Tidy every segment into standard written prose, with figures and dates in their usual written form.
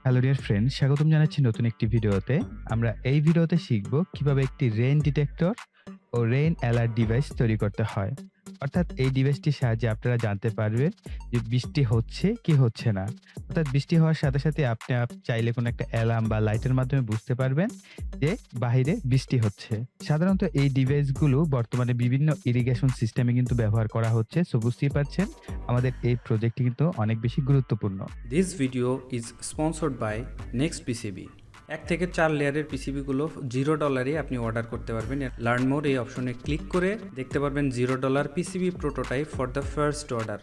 Hello dear friend, স্বাগতম জানাচ্ছি নতুন একটি ভিডিওতে। আমরা এই ভিডিওতে শিখব কিভাবে একটি রেইন ডিটেক্টর ও রেইন অ্যালার্ট ডিভাইস তৈরি করতে হয়। অর্থাৎ এই ডিভাইসটির সাহায্যে আপনারা জানতে পারবেন যে বৃষ্টি হচ্ছে কি হচ্ছে না। অর্থাৎ বৃষ্টি হওয়ার সাথে সাথে আপনি চাইলে কোনো একটা অ্যালার্ম বা লাইটের মাধ্যমে বুঝতে পারবেন যে বাহিরে বৃষ্টি হচ্ছে। সাধারণত এই ডিভাইসগুলো বর্তমানে বিভিন্ন ইরিগেশন সিস্টেমে কিন্তু ব্যবহার করা হচ্ছে। সো বুঝতেই পারছেন আমাদের এই প্রজেক্টটি কিন্তু অনেক বেশি গুরুত্বপূর্ণ। This video is sponsored by Nextpcb. 1 থেকে 4 লেয়ারের পিসিবিগুলো $0 আপনি অর্ডার করতে পারবেন। লার্ন মোর এই অপশনে ক্লিক করে দেখতে পারবেন $0 PCB prototype for the first order.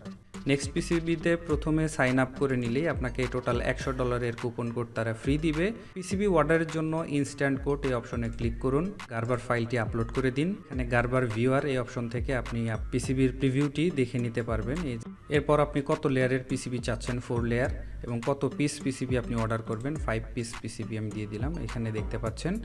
Next পিসিবিতে প্রথমে সাইন আপ করে নিলেই আপনাকে টোটাল $100 কুপন কোড তারা ফ্রি দিবে। পিসিবি অর্ডারের জন্য ইনস্ট্যান্ট কোড এই অপশনে ক্লিক করুন, গার্বার ফাইলটি আপলোড করে দিন। এখানে গার্বার ভিউয়ার এই অপশন থেকে আপনি পিসিবির প্রিভিউটি দেখে নিতে পারবেন। এরপর আপনি কত লেয়ারের পিসিবি চাচ্ছেন, 4 লেয়ার, এবং কত পিস পিসিবি আপনি অর্ডার করবেন, 5 পিস পিসিবি আমি দিয়ে দিলাম। এখানে দেখতে পাচ্ছেন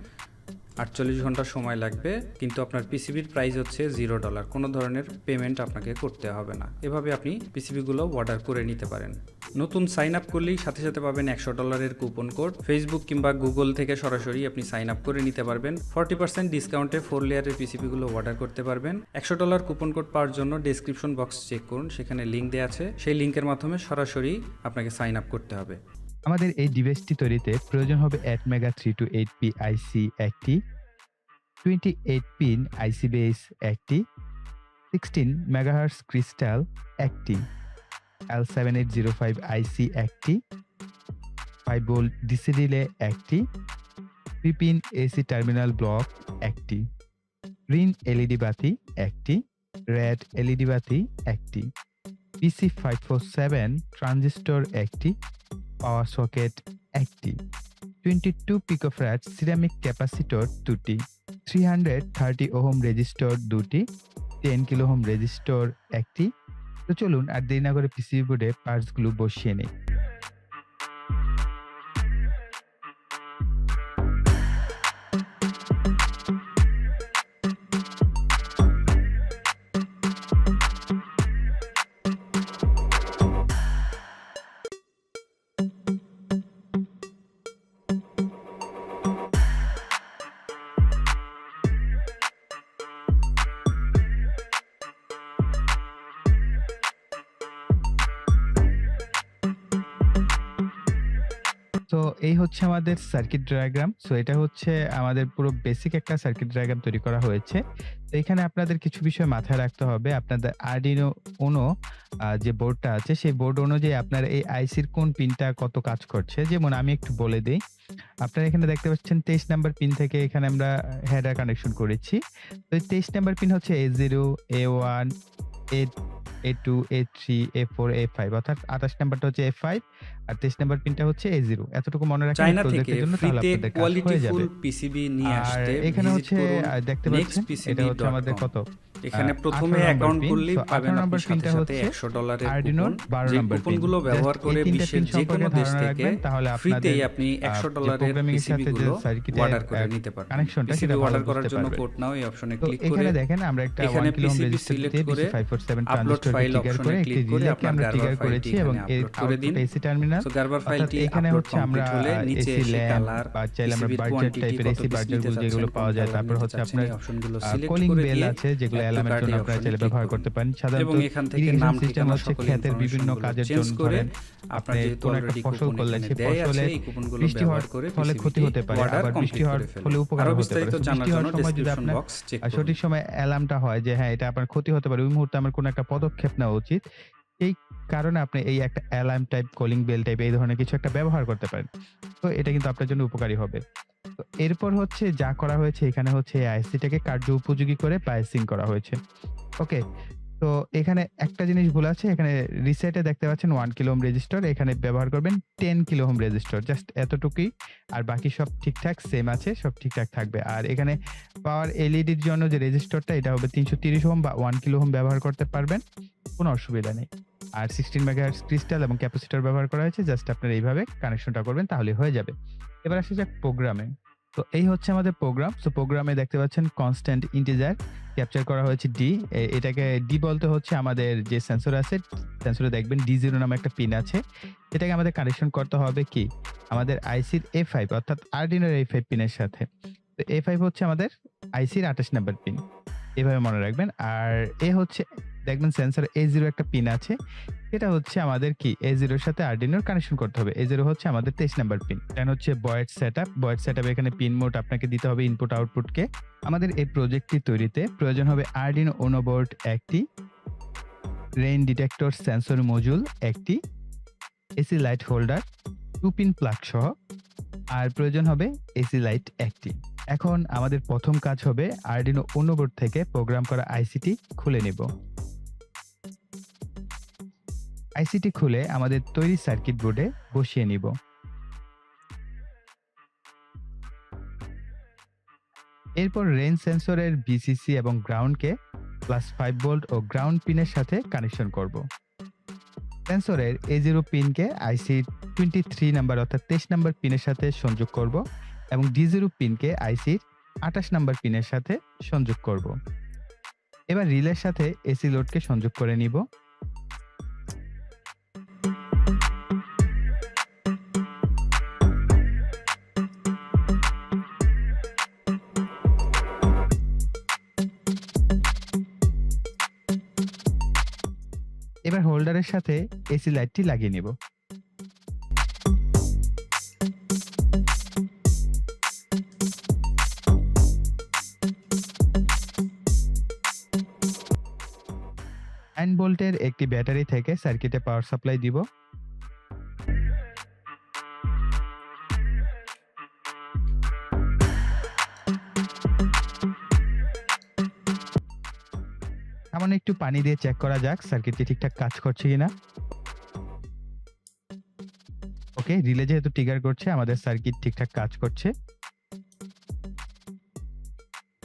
48 ঘন্টা সময় লাগবে, কিন্তু আপনার পিসিবির প্রাইস হচ্ছে $0। কোনো ধরনের পেমেন্ট আপনাকে করতে হবে না। এভাবে আপনি পিসিবিগুলো অর্ডার করে নিতে পারেন। নতুন সাইন আপ করলেই সাথে সাথে পাবেন $100 কুপন কোড। ফেসবুক কিংবা গুগল থেকে সরাসরি আপনি সাইন আপ করে নিতে পারবেন। 40% ডিসকাউন্টে 4 লেয়ারের পিসিবিগুলো অর্ডার করতে পারবেন। $100 কুপন কোড পাওয়ার জন্য ডেসক্রিপশন বক্স চেক করুন, সেখানে লিঙ্ক দেওয়া আছে। সেই লিঙ্কের মাধ্যমে সরাসরি আপনাকে সাইন আপ করতে হবে। আমাদের এই ডিভাইসটি তৈরিতে প্রয়োজন হবে 8 3 to 8P আইসি একটি, 28 পিন আইসি বেস একটি, 16 মেগাহার্টজ ক্রিস্টাল একটি, L7805 আইসি একটি, 5 ভোল্ট ডিসি রিলে একটি, 3 পিন এসি টার্মিনাল ব্লক একটি, গ্রিন এলইডি বাতি একটি, রেড এলইডি বাতি একটি, PC547 ট্রানজিস্টর একটি, পাওয়ার সকেট একটি, 22 পিকোফ্যারাড সিরামিক ক্যাপাসিটর দুটি, 330 ওহম রেজিস্টর দুটি, 10 কিলো ওহম রেজিস্টর একটি। তো চলুন আর দেরি না করে পিসিবি বোর্ডে পার্টসগুলো বসিয়ে নিই। তো এই হচ্ছে আমাদের সার্কিট ডায়াগ্রাম। সো এটা হচ্ছে আমাদের পুরো বেসিক একটা সার্কিট ডায়াগ্রাম তৈরি করা হয়েছে। তো এখানে আপনাদের কিছু বিষয় মাথায় রাখতে হবে। আপনাদের আরডিনো উনো যে বোর্ডটা আছে সেই বোর্ড অনুযায়ী আপনার এই আইসির কোন পিনটা কত কাজ করছে। যেমন আমি একটু বলে দেই, আপনারা এখানে দেখতে পাচ্ছেন 23 নাম্বার পিন থেকে এখানে আমরা হেডার কানেকশন করেছি। তো এই 23 নাম্বার পিন হচ্ছে A0, A1, A2, A3, A4, A5, অর্থাৎ 28 নাম্বারটা হচ্ছে A5 আর 23 নাম্বার পিনটা হচ্ছে A0। এতটুকু মনে রাখবেন চায়না থেকে প্রজেক্টের জন্য, তাহলে ফ্রিতে আপনাদের কাজ হয়ে যাবে। কোয়ালিটিফুল পিসিবি নিয়ে আর আসতে এখানে ভিজিট হচ্ছে করুন দেখতে পাচ্ছেন এটা হচ্ছে আমাদের nextpcb.com। কত, এখানে প্রথমে 18 অ্যাকাউন্ট পিন। করলেই তো পাবেন 18 আপনি নম্বর সাথে পিনটা সাথে হচ্ছে $100 আরডিনোর কুপন। 12 যে নম্বর পিন। কুপনগুলো ব্যবহার জাস্ট করে এই তিনটা বিশ্বের পিন যে সম্পর্কে কোনো দেশ ধারণা থেকে রাখবেন, তাহলে ফ্রিতেই আপনাদের আপনি যে $100 প্রোগ্রামিং এর সাথে যে পিসিবিগুলো সার্কিটের অর্ডার করে নিতে পারবেন। কানেকশনটা পিসিবি সেটা ভালো অর্ডার করার বুঝতে জন্য পারবেন। কোড নাও এই অপশনে তো ক্লিক করে এখানে দেখেন আমরা একটা এখানে 1 kilo ohm PCB resistor select দিয়ে করে PC547 আপলোড ট্রানজিস্টরকে ফাইল ট্রিগার অপশনে করে একটি ক্লিক করে রিলেকে আপনার আমরা গার্বার ট্রিগার ফাইলটি করেছি এবং এখানে এর আপলোড করে দিন। Output AC terminal. সো গার্বার ফাইলটি এখানে আপলোড হচ্ছে আমরা কমপ্লিট হলে নিচে এসি এসে ল্যাম্প কালার, বা চাইলে আমরা পিসিবির বার্জার কোয়ান্টিটি, টাইপের কত এসি পিস বার্জার নিতে গুলো যেগুলো চাচ্ছেন, পাওয়া কোন যায়। কালার তারপর নিতে হচ্ছে চাচ্ছেন, আপনার এই অপশনগুলো সিলেক্ট কলিং করে বেল দিয়ে আছে যেগুলো অ্যাড টু অ্যালার্মের কার্ট জন্য এই আপনারা অপশনে চাইলে ক্লিক ব্যবহার করুন করতে পারেন। এবং সাধারণত এখান থেকে ইরিগেশন নাম, সিস্টেম ঠিকানা, হচ্ছে সকল ক্ষেতের বিভিন্ন ইনফরমেশনগুলো কাজের চেঞ্জ জন্য, করে ধরেন আপনার আপনি যেহেতু কোন একটা অলরেডি ফসল কুপন করলে এখানে সেই দেয় আছে, ফসলের এই কুপনগুলো বৃষ্টি ব্যবহার হওয়ার করে ফলে ক্ষতি পিসিবিটি হতে পারে, অর্ডার আবার বৃষ্টি কমপ্লিট হওয়ার করে ফেলুন। ফলে উপকার আরো হতে পারে। বিস্তারিত তো জানার বৃষ্টি জন্য হওয়ার সময় যদি ডেসক্রিপশন আপনার বক্স চেক সঠিক করুন। সময় অ্যালার্মটা হয় যে হ্যাঁ এটা আপনার ক্ষতি হতে পারে, ওই মুহূর্তে আমার কোনো একটা পদক্ষেপ নেওয়া উচিত। এই কারণে আপনি এই একটা alarm type, calling bell type এই ধরনের কিছু একটা ব্যবহার করতে পারেন। তো এটা কিন্তু আপনার জন্য উপকারী হবে। তো এরপর হচ্ছে যা করা হয়েছে এখানে হচ্ছে এই আইসিটাকে কার্য উপযোগী করে প্রাইসিং করা হয়েছে। ওকে। তো এখানে একটা জিনিস ভুল আছে, এখানে রিসেটে দেখতে পাচ্ছেন 1 কিলো ওহম রেজিস্টর, এখানে ব্যবহার করবেন 10 কিলো ওহম রেজিস্টর, জাস্ট এতটুকুই। আর বাকি সব ঠিকঠাক সেম আছে, সব ঠিকঠাক থাকবে। আর এখানে পাওয়ার এলইডির জন্য যে রেজিস্টরটা এটা হবে 330 ওহম বা 1 কিলো ওহম ব্যবহার করতে পারবেন, কোনো অসুবিধা নেই। আর 16 মেগাহার্টজ ক্রিস্টাল এবং ক্যাপাসিটর ব্যবহার করা হয়েছে, জাস্ট আপনারা এইভাবে কানেকশনটা করবেন তাহলে হয়ে যাবে। এবার আসা যাক প্রোগ্রামে। তো এই হচ্ছে আমাদের প্রোগ্রাম। সো প্রোগ্রামে দেখতে পাচ্ছেন কনস্ট্যান্ট ইন্টিজার ক্যাপচার করা হয়েছে ডি। এটাকে ডি বলতে হচ্ছে আমাদের যে সেন্সর আছে, সেন্সরে দেখবেন D0 নামে একটা পিন আছে। এটাকে আমাদের কানেকশন করতে হবে কি? আমাদের আইসির A5 অর্থাৎ আরডিনোর A5 পিনের সাথে। তো A5 হচ্ছে আমাদের আইসির 28 নাম্বার পিন। এভাবে মনে রাখবেন। আর হচ্ছে দেখবেন সেন্সর A0 একটা পিন আছে। এটা হচ্ছে আমাদের কি A0 এর সাথে আরডিনোর কানেকশন করতে হবে। A0 হচ্ছে আমাদের 23 নাম্বার পিন। দেন হচ্ছে বয়েড সেটআপ। বয়েড সেটআপ এখানে পিন মোড আপনাকে দিতে হবে ইনপুট আউটপুটকে। আমাদের এই প্রজেক্টটি তৈরিতে প্রয়োজন হবে আরডিনো উনো বোর্ড একটি, রেইন ডিটেক্টর সেন্সর মডিউল একটি, AC light holder 2 pin plug সহ, আর প্রয়োজন হবে এসি লাইট একটি। এখন আমাদের প্রথম কাজ হবে আরডিনো উনো বোর্ড থেকে প্রোগ্রাম করা আইসিটি খুলে নেব। আইসিটি খুলে আমাদের তৈরি সার্কিট বোর্ডে বসিয়ে নিব। এরপর রেঞ্জ সেন্সরের ভিসিসি এবং গ্রাউন্ডকে +5 ভোল্ট ও গ্রাউন্ড পিনের সাথে কানেকশন করব। সেন্সরের A0 পিনকে আইসি 23 নাম্বার অর্থাৎ 23 নাম্বার পিনের সাথে সংযোগ করব এবং D0 পিনকে আইসির 28 নাম্বার পিনের সাথে সংযোগ করব। এবার রিলের সাথে এসি লোডকে সংযোগ করে নিব। এবার হোল্ডারের সাথে এসি লাইটটি লাগিয়ে নেব। ভোল্টের একটি ব্যাটারি থেকে সার্কিটে পাওয়ার সাপ্লাই দিব। সামান্য একটু পানি দিয়ে চেক করা যাক সার্কিটটি ঠিকঠাক কাজ করছে কিনা। ওকে, রিলে যেহেতু ট্রিগার করছে আমাদের সার্কিট ঠিকঠাক কাজ করছে।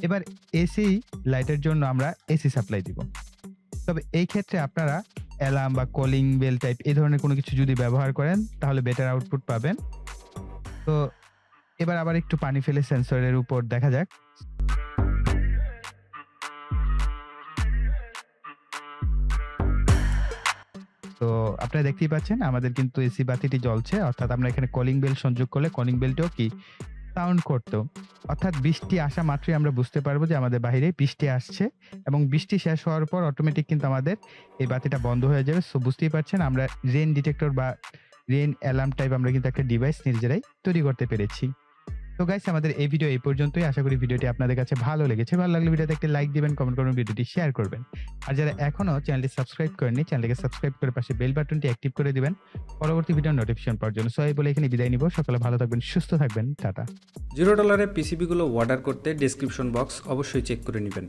এবার এসি লাইটের জন্য আমরা এসি সাপ্লাই দিব। তবে এই ক্ষেত্রে আপনারা অ্যালার্ম বা কলিং বেল টাইপ এই ধরনের কোনো কিছু যদি ব্যবহার করেন তাহলে বেটার আউটপুট পাবেন। তো এবার আবার একটু পানি ফেলে সেন্সরের উপর দেখা যাক। তো আপনারা দেখতেই পাচ্ছেন আমাদের কিন্তু এসি বাতিটি জ্বলছে, অর্থাৎ আমরা এখানে কলিং বেল সংযোগ করলে কলিং বেলটাও কি সাউন্ড করতো। অর্থাৎ বৃষ্টি আসা মাত্রই আমরা বুঝতে পারবো যে আমাদের বাইরে বৃষ্টি আসছে এবং বৃষ্টি শেষ হওয়ার পর অটোমেটিক কিন্তু আমাদের এই বাতিটা বন্ধ হয়ে যাবে। সো বুঝতেই পারছেন আমরা রেইন ডিটেক্টর বা রেইন অ্যালার্ম টাইপ আমরা কিন্তু একটা ডিভাইস নিজেরাই তৈরি করতে পেরেছি। তো গাইস আমাদের এই ভিডিও এই পর্যন্তই। আশা করি ভিডিওটি আপনাদের কাছে ভালো লেগেছে। ভালো লাগলে ভিডিওতে একটা লাইক দিবেন, কমেন্ট করবেন, ভিডিওটি শেয়ার করবেন। আর যারা এখনো চ্যানেলটি সাবস্ক্রাইব করেননি চ্যানেলটিকে সাবস্ক্রাইব করে পাশে বেল বাটনটি অ্যাক্টিভ করে দিবেন পরবর্তী ভিডিওর নোটিফিকেশন পাওয়ার জন্য। সো এই বলে এখানে বিদায় নিব। সকালে ভালো থাকবেন, সুস্থ থাকবেন, টাটা। $0 পিসিবিগুলো অর্ডার করতে ডেসক্রিপশন বক্স অবশ্যই চেক করে নেবেন।